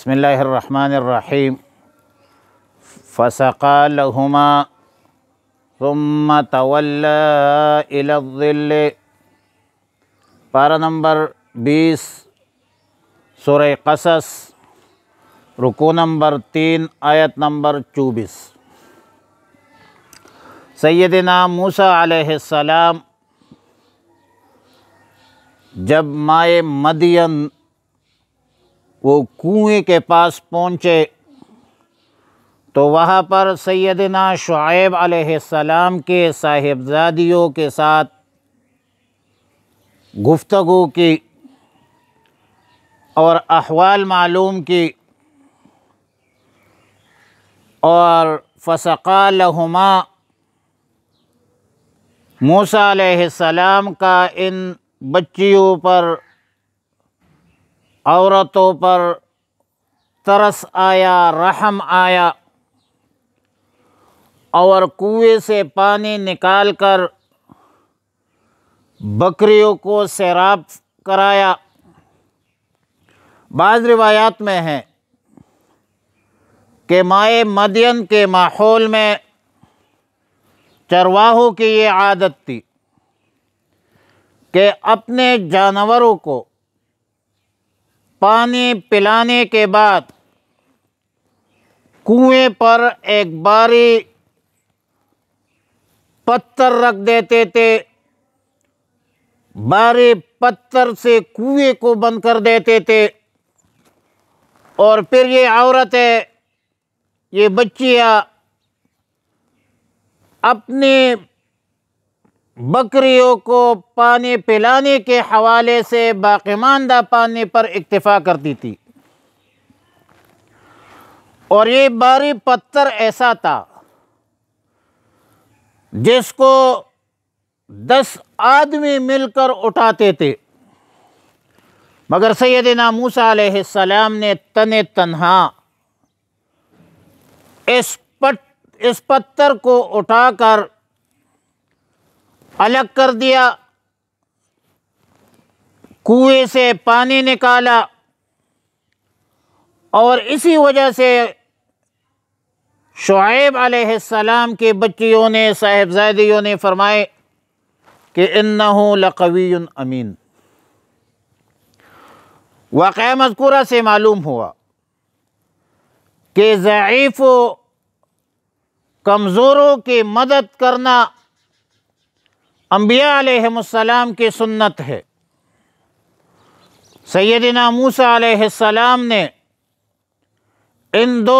بسم اللہ الرحمن الرحیم فسقى لهما ثم تولى إلى الظل۔ پارہ نمبر 20 سورہ قصص، رکوع نمبر 3 آیت نمبر 24۔ سیدنا موسیٰ علیہ السلام جب مائے مدین وہ کنویں کے پاس پہنچے تو وہاں پر سیدنا شعیب علیہ السلام کے صاحبزادیوں کے ساتھ گفتگو کی اور احوال معلوم کی، اور فسقى لهما، موسیٰ علیہ السلام کا ان بچیوں پر، عورتوں پر ترس آیا، رحم آیا، اور کنویں سے پانی نکال کر بکریوں کو سیراب کرایا۔ بعض روایات میں ہے کہ مائے مدین کے ماحول میں چرواہوں کی یہ عادت تھی کہ اپنے جانوروں کو پانی پلانے کے بعد کنویں پر ایک باری پتھر رکھ دیتے تھے، باری پتھر سے کنویں کو بند کر دیتے تھے، اور پھر یہ عورتیں، یہ بچیاں اپنی بکریوں کو پانی پلانے کے حوالے سے باقی ماندہ پانی پر اکتفا کرتی تھی۔ اور یہ باری پتھر ایسا تھا جس کو 10 آدمی مل کر اٹھاتے تھے، مگر سیدنا موسیٰ علیہ السلام نے تنہا اس پتھر کو اٹھا کر الگ کر دیا، کنویں سے پانی نکالا، اور اسی وجہ سے شعیب علیہ السلام کی بچیوں نے، صاحبزادیوں نے فرمائے کہ انہ لقوی امین۔ واقعہ مذکورہ سے معلوم ہوا کہ ضعیف و کمزوروں کی مدد کرنا انبیاء علیہم السلام کی سنت ہے۔ سیدنا موسیٰ علیہ السلام نے ان 2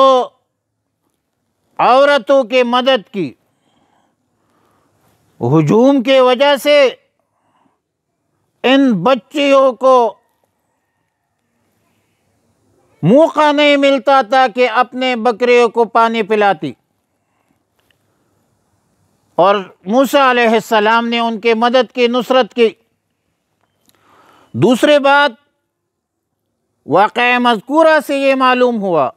عورتوں کی مدد کی، ہجوم کی وجہ سے ان بچیوں کو موقع نہیں ملتا تھا کہ اپنے بکریوں کو پانی پلاتی، اور موسیٰ علیہ السلام نے ان کی مدد کی، نصرت کی۔ دوسری بات، واقعہ مذکورہ سے یہ معلوم ہوا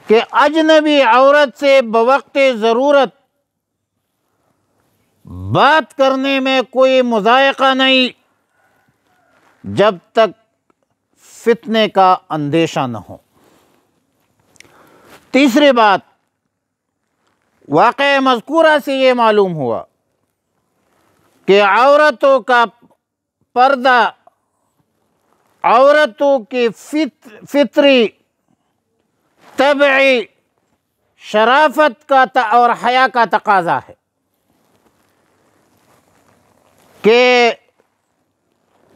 کہ اجنبی عورت سے بوقت ضرورت بات کرنے میں کوئی مضائقہ نہیں جب تک فتنے کا اندیشہ نہ ہو۔ تیسری بات، واقعہ مذکورہ سے یہ معلوم ہوا کہ عورتوں کا پردہ عورتوں کی فطری طبعی شرافت کا اور حیا کا تقاضا ہے کہ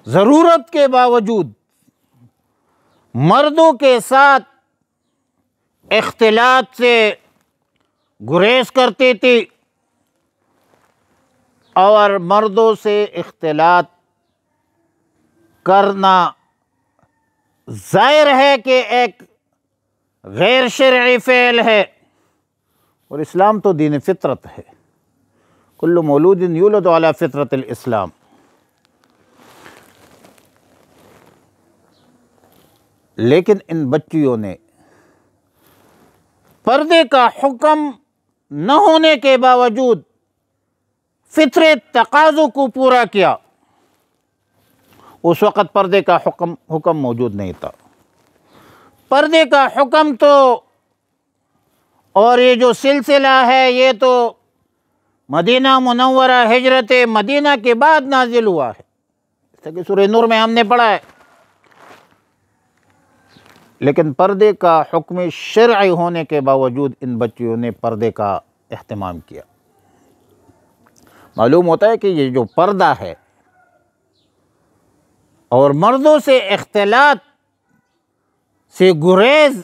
ضرورت کے باوجود مردوں کے ساتھ اختلاط سے گریز کرتی تھی، اور مردوں سے اختلاط کرنا ظاہر ہے کہ ایک غیر شرعی فعل ہے، اور اسلام تو دین فطرت ہے، کل مولود یولد علی فطرت الاسلام۔ لیکن ان بچیوں نے پردے کا حکم نہ ہونے کے باوجود فطری تقاضوں کو پورا کیا۔ اس وقت پردے کا حکم موجود نہیں تھا، پردے کا حکم تو اور یہ جو سلسلہ ہے یہ تو مدینہ منورہ ہجرت مدینہ کے بعد نازل ہوا ہے، جیسا کہ سورہ نور میں ہم نے پڑھا ہے، لیکن پردے کا حکم شرعی ہونے کے باوجود ان بچیوں نے پردے کا اہتمام کیا۔ معلوم ہوتا ہے کہ یہ جو پردہ ہے اور مردوں سے اختلاط سے گریز،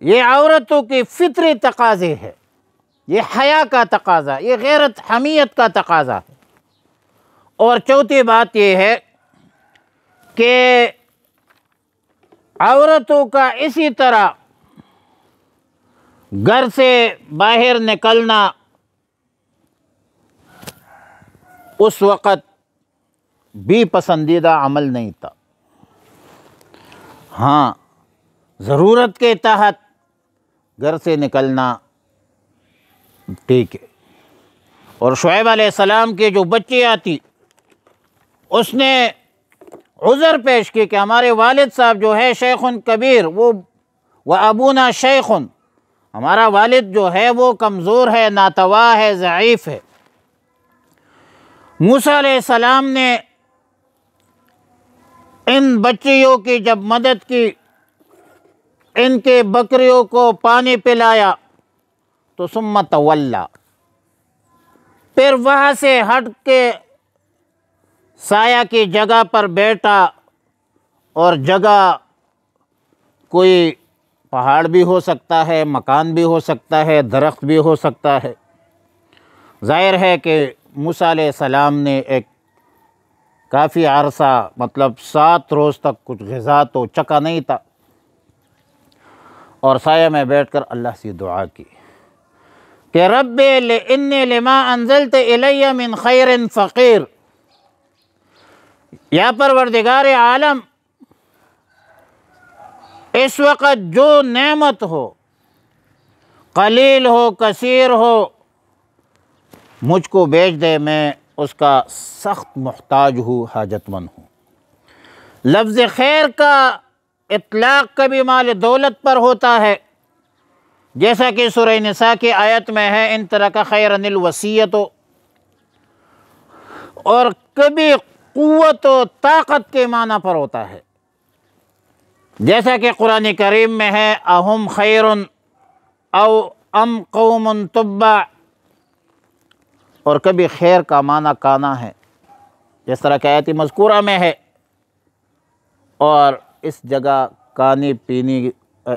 یہ عورتوں کی فطری تقاضے ہے، یہ حیا کا تقاضا، یہ غیرت حمیت کا تقاضا ہے۔ اور چوتھی بات یہ ہے کہ عورتوں کا اسی طرح گھر سے باہر نکلنا اس وقت بھی پسندیدہ عمل نہیں تھا۔ ہاں، ضرورت کے تحت گھر سے نکلنا ٹھیک ہے۔ اور شعیب علیہ السلام کی جو بچی آتی، اس نے عذر پیش کی کہ ہمارے والد صاحب جو ہے شیخ کبیر، وہ ابونا شیخ، ہمارا والد جو ہے وہ کمزور ہے، ناتواء ہے، ضعیف ہے۔ موسیٰ علیہ السلام نے ان بچیوں کی جب مدد کی، ان کے بکریوں کو پانی پلایا، تو ثم تولا، پھر وہاں سے ہٹ کے سایہ کی جگہ پر بیٹھا، اور جگہ کوئی پہاڑ بھی ہو سکتا ہے، مکان بھی ہو سکتا ہے، درخت بھی ہو سکتا ہے۔ ظاہر ہے کہ موسیٰ علیہ السلام نے ایک کافی عرصہ، مطلب 7 روز تک کچھ غذا تو چکا نہیں تھا، اور سایہ میں بیٹھ کر اللہ سے دعا کی کہ رب انی لما انزلت الی من خیر فقیر، یا پروردگار عالم، اس وقت جو نعمت ہو، قلیل ہو کثیر ہو، مجھ کو بھیج دے، میں اس کا سخت محتاج ہوں، حاجت مند ہوں۔ لفظ خیر کا اطلاق کبھی مال دولت پر ہوتا ہے، جیسا کہ سورہ نساء کی آیت میں ہے ان ترک خیرا الوصیۃ، اور کبھی قوت و طاقت کے معنی پر ہوتا ہے، جیسا کہ قرآن کریم میں ہے اہم خیر او ام قوم تبع، اور کبھی خیر کا معنی کانا ہے، جس طرح کہ آیت مذکورہ میں ہے۔ اور اس جگہ کھانے پینے،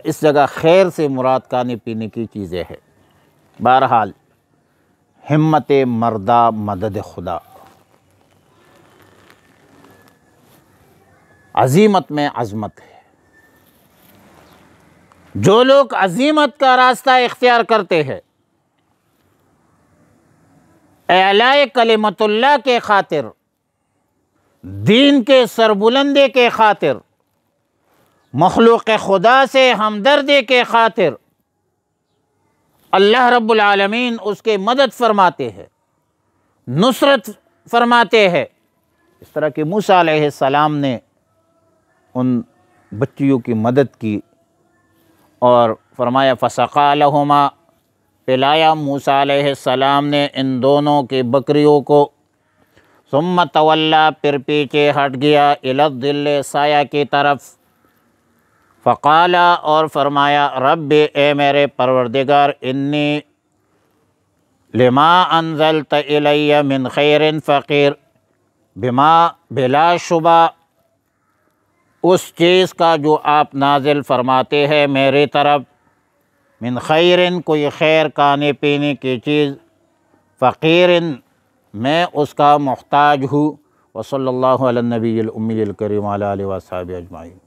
اس جگہ خیر سے مراد کھانے پینے کی چیزیں ہے۔ بہرحال ہمت مردہ مدد خدا، عزیمت میں عظمت ہے۔ جو لوگ عزیمت کا راستہ اختیار کرتے ہیں، اعلاء کلمت اللہ کے خاطر، دین کے سربلندی کے خاطر، مخلوق خدا سے ہمدردی کے خاطر، اللہ رب العالمین اس کے مدد فرماتے ہیں، نصرت فرماتے ہیں۔ اس طرح کہ موسیٰ علیہ السلام نے ان بچیوں کی مدد کی، اور فرمایا فسقا لہما، پلایا موسیٰ علیہ السلام نے ان دونوں کی بکریوں کو، ثم تولا، پھر پیچھے ہٹ گیا، الی الظل، سایہ کی طرف، فقالا، اور فرمایا رب، اے میرے پروردگار، انی لما انزلت الی من خیر فقیر، بما، بلا شبہ اس چیز کا جو آپ نازل فرماتے ہیں میری طرف، من خیر، کوئی خیر کھانے پینے کی چیز، فقیر، میں اس کا محتاج ہوں۔ وصلی اللہ علی النبی الامی الکریم وعلی آلہ وصحبہ اجمعین۔